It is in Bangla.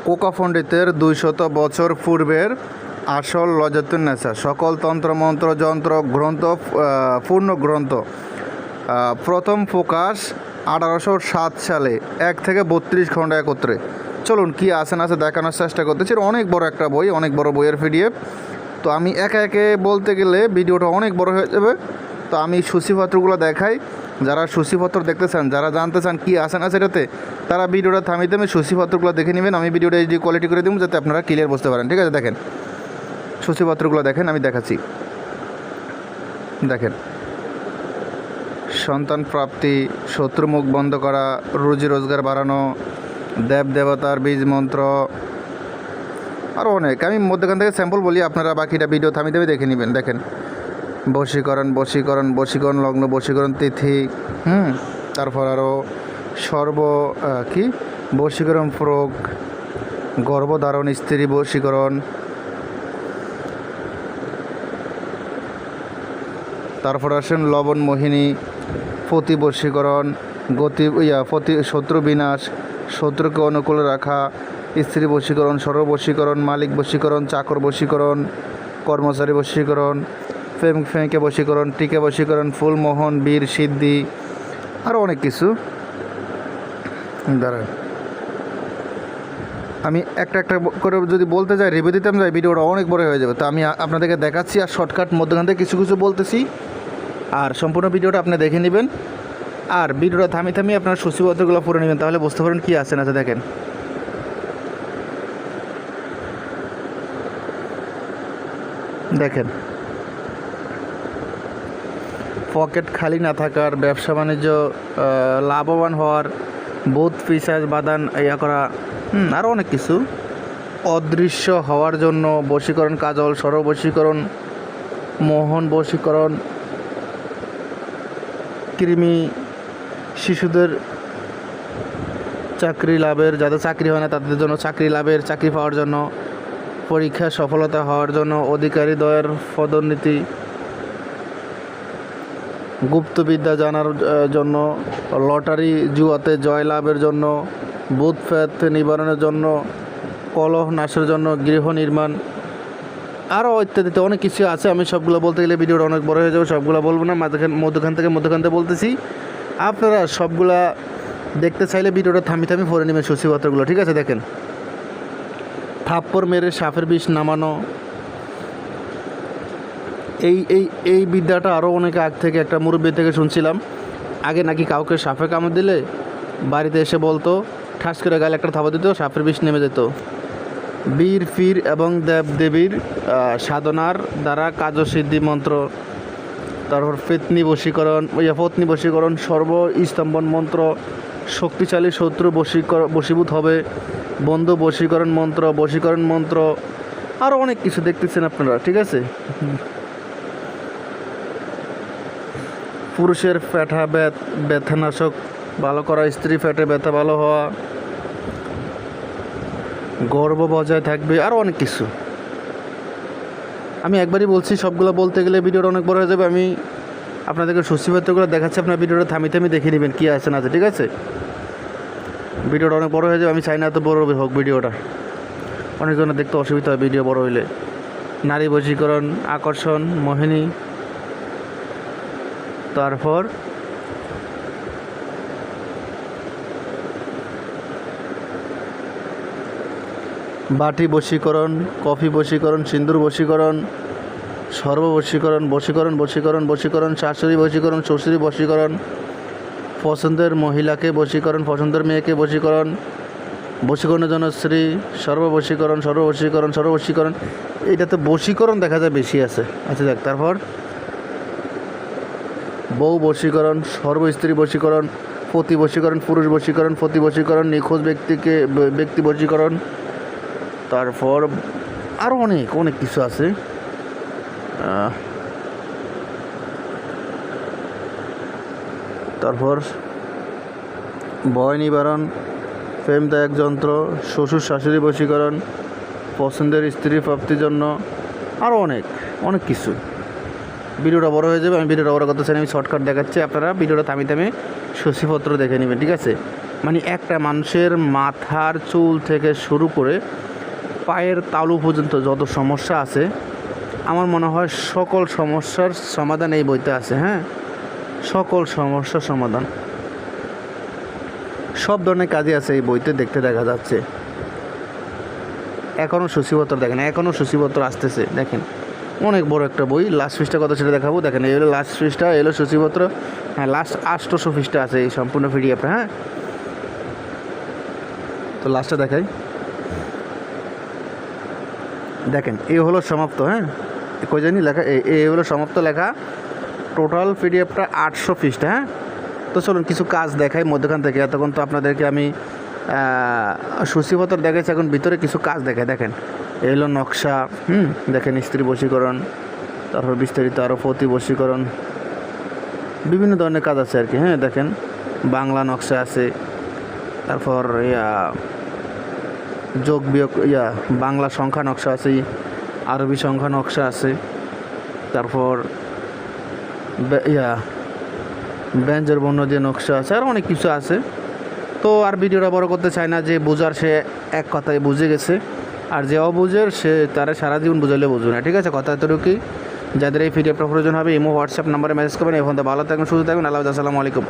কোকাফন্ডিতের 200 বছর পূর্বের আসল লজতুন্নেসা সকল তন্ত্রমন্ত্র যন্ত্র গ্রন্থ পূর্ণ গ্রন্থ প্রথম প্রকাশ 1807 সালে 1 থেকে 32 খণ্ড একত্রে। চলুন কি আছে না আছে দেখানোর চেষ্টা করতেছি। অনেক বড় একটা বই, অনেক বড় বইয়ের পিডিএফ। তো আমি একে একে বলতে গেলে ভিডিওটা অনেক বড় হয়ে যাবে। তো আমি সূচিপত্রগুলো দেখাই। যারা সূচিপত্র দেখতে চান, যারা জানতে চান কী আছে না সেটাতে, তারা ভিডিওটা থামিয়ে আমি সূচিপত্রগুলো দেখে নেবেন। আমি ভিডিওটা এইচডি কোয়ালিটি করে দেবো যাতে আপনারা ক্লিয়ার বুঝতে পারেন। ঠিক আছে, দেখেন সূচিপত্রগুলো দেখেন, আমি দেখাচ্ছি। দেখেন, সন্তান প্রাপ্তি, শত্রুমুখ বন্ধ করা, রুজি রোজগার বাড়ানো, দেব দেবতার বীজ মন্ত্র, আরও অনেক। আমি মধ্যখান থেকে স্যাম্পল বলি, আপনারা বাকিটা ভিডিও থামিয়ে দেখে নেবেন। দেখেন, বশীকরণ বশীকরণ বশীকরণ লগ্ন, বশীকরণ তিথি, তারপর আরও বশীকরণ প্রয়োগ, গর্ভধারণ, স্ত্রী বশীকরণ, তারপর আসেন লবণ মোহিনী, পতি বশীকরণ, শত্রু বিনাশ, শত্রুকে অনুকূলে রাখা, স্ত্রী বশীকরণ, সর্ববশীকরণ, মালিক বশীকরণ, চাকর বশীকরণ, কর্মচারী বশীকরণ, প্রেমিকে বশীকরণ, টিকে বশীকরণ, ফুলমোহন, বীর সিদ্ধি, আরও অনেক কিছু। দাঁড়ান, আমি একটা করে যদি বলতে যাই, রিভিউ দিতাম যাই, ভিডিওটা অনেক বড় হয়ে যাবে। তো আমি আপনাদেরকে দেখাচ্ছি আর শর্টকাট মধ্যখান থেকে কিছু কিছু বলতেছি, আর সম্পূর্ণ ভিডিওটা আপনি দেখে নেবেন। আর ভিডিওটা থামিয়ে আপনার সূচিপত্রগুলো পড়ে নেবেন, তাহলে বুঝতে পারেন কী আছে না আছে। দেখেন, দেখেন, পকেট খালি না থাকার, ব্যবসা বাণিজ্য লাভবান হওয়ার, ভূত পিশাচ বাদান করা, আরও অনেক কিছু। অদৃশ্য হওয়ার জন্য বশীকরণ কাজল, সর্ববশীকরণ, মোহন বশীকরণ, কৃমি, শিশুদের চাকরি লাভের, যাদের চাকরি হয় না তাদের জন্য চাকরি লাভের, চাকরি পাওয়ার জন্য, পরীক্ষা সফলতা হওয়ার জন্য, অধিকারীদ্বয়ের পদোন্নতি, গুপ্তবিদ্যা জানার জন্য, লটারি জুয়াতে জয় লাভের জন্য, ভূত প্রেত নিবারণের জন্য, কলহ নাশের জন্য, গৃহ নির্মাণ, আরও ইত্যাদি অনেক কিছু আছে। আমি সবগুলো বলতে গেলে ভিডিওটা অনেক বড় হয়ে যাবে, সবগুলো বলবো না, মধ্যখান থেকে বলতেছি। আপনারা সবগুলা দেখতে চাইলে ভিডিওটা থামি পড়ে নেবেন সূচিপত্রগুলো। ঠিক আছে, দেখেন, থাপ্পড় মেরে সাপের বিষ নামানো, এই বিদ্যাটা আরও অনেক আগ থেকে একটা মুরব্বী থেকে শুনছিলাম। আগে নাকি কাউকে সাপে কামড় দিলে বাড়িতে এসে বলতো, ঠাস করে গালে একটা থাপা দিত, সাপের বিষ নেমে যেত। বীর পীর এবং দেবদেবীর সাধনার দ্বারা কার্যসিদ্ধি মন্ত্র, তারপর পত্নী বশীকরণ, সর্বস্তম্ভন মন্ত্র, শক্তিশালী শত্রু বশীভূত হবে, বন্ধু বশীকরণ মন্ত্র, আরও অনেক কিছু দেখতেছেন আপনারা। ঠিক আছে, পুরুষের পেটা ব্যথানাশক ভালো করা, স্ত্রী পেটে ব্যথা ভালো হওয়া, গর্ভ বজায় থাকবে, আরও অনেক কিছু। আমি একবারই বলছি, সবগুলো বলতে গেলে ভিডিওটা অনেক বড় হয়ে যাবে। আমি আপনাদেরকে সূচিপত্রগুলো দেখাচ্ছি, আপনার ভিডিওটা থামিয়ে দেখে নেবেন কী আছে না আছে। ঠিক আছে, ভিডিওটা অনেক বড় হয়ে যাবে, আমি চাই না তো বড় হোক ভিডিওটা, অনেকজনের দেখতে অসুবিধা হয় ভিডিও বড় হইলে। নারী বশীকরণ, আকর্ষণ, মোহিনী, তারপর বাটি বশীকরণ, কফি বশীকরণ, সিন্দুর বশীকরণ, বশীকরণ, শাশুড়ি বশীকরণ, শ্বশুরি বশীকরণ, পছন্দের মহিলাকে বশীকরণ, পছন্দের মেয়েকে বশীকরণের জন্য স্ত্রী, সর্ববশীকরণ, এইটাতে বশীকরণ দেখা যায় বেশি আছে। আচ্ছা দেখ, তারপর বউ বশীকরণ, সর্বস্ত্রী বশীকরণ, পতি বশীকরণ, পুরুষ বশীকরণ, পতি বশীকরণ, নিখোঁজ ব্যক্তি বশীকরণ, তারপর আরও অনেক কিছু আছে। তারপর ভয় নিবারণ, প্রেমদায়ক যন্ত্র, শ্বশুর শাশুড়ি বশীকরণ, পছন্দের স্ত্রী প্রাপ্তির জন্য, আরও অনেক কিছু। ভিডিওটা বড় হয়ে যাবে, আমি ভিডিওটা বড় করতে চাই, আমি শর্টকাট দেখাচ্ছি। আপনারা ভিডিওটা থামিয়ে সূচিপত্র দেখে নেবেন। ঠিক আছে। মানে একটা মানুষের মাথার চুল থেকে শুরু করে পায়ের তালু পর্যন্ত যত সমস্যা আছে, আমার মনে হয় সকল সমস্যার সমাধান এই বইতে আছে। হ্যাঁ, সকল সমস্যার সমাধান, সব ধরনের কাজই আছে এই বইতে, দেখতে দেখা যাচ্ছে। এখনও সূচিপত্র দেখেন, এখনও সূচিপত্র আসতেছে, দেখেন অনেক বড় একটা বই। লাস্ট পৃষ্ঠা কত সেটা দেখাবো, দেখেন এই হলো লাস্ট পৃষ্ঠা, এলো সূচিপত্র। হ্যাঁ, লাস্ট 800 পৃষ্ঠা আছে এই সম্পূর্ণ পিডিএফটা। হ্যাঁ, তো লাস্টটা দেখাই, দেখেন এই হলো সমাপ্ত। হ্যাঁ, কই জানি লেখা, এই হলো সমাপ্ত লেখা। টোটাল পিডিএফটা 800 পৃষ্ঠা। হ্যাঁ, তো চলুন কিছু কাজ দেখাই মধ্যখান থেকে। এতক্ষণ তো আপনাদেরকে আমি সূচিপত্র দেখাচ্ছি, এখন ভিতরে কিছু কাজ দেখাই। দেখেন এই হলো নকশা, দেখেন স্ত্রী বশীকরণ, তারপর বিস্তারিত আরও প্রতি বশীকরণ, বিভিন্ন ধরনের কাজ আছে আর কি। হ্যাঁ, দেখেন বাংলা নকশা আছে, তারপর যোগ বিয়োগ, বাংলা সংখ্যা নকশা আছে, আরবি সংখ্যা নকশা আছে, তারপর ব্যঞ্জন বর্ণ দিয়ে নকশা আছে, আর অনেক কিছু আছে। তো আর ভিডিওটা বড় করতে চায় না, যে বোঝার সে এক কথায় বুঝে গেছে, আর যে অবুঝের সে তারা সারা জীবন বুঝাইলে বুঝবে না। ঠিক আছে, কথা এতটুকুই। যাদের এই পিডিএফটা প্রয়োজন হবে ইমো হোয়াটসঅ্যাপ নাম্বারে মেসেজ করবেন। এখন তো ভালো থাকবেন, সুস্থ থাকবেন। আল্লাহ, আসসালামু আলাইকুম।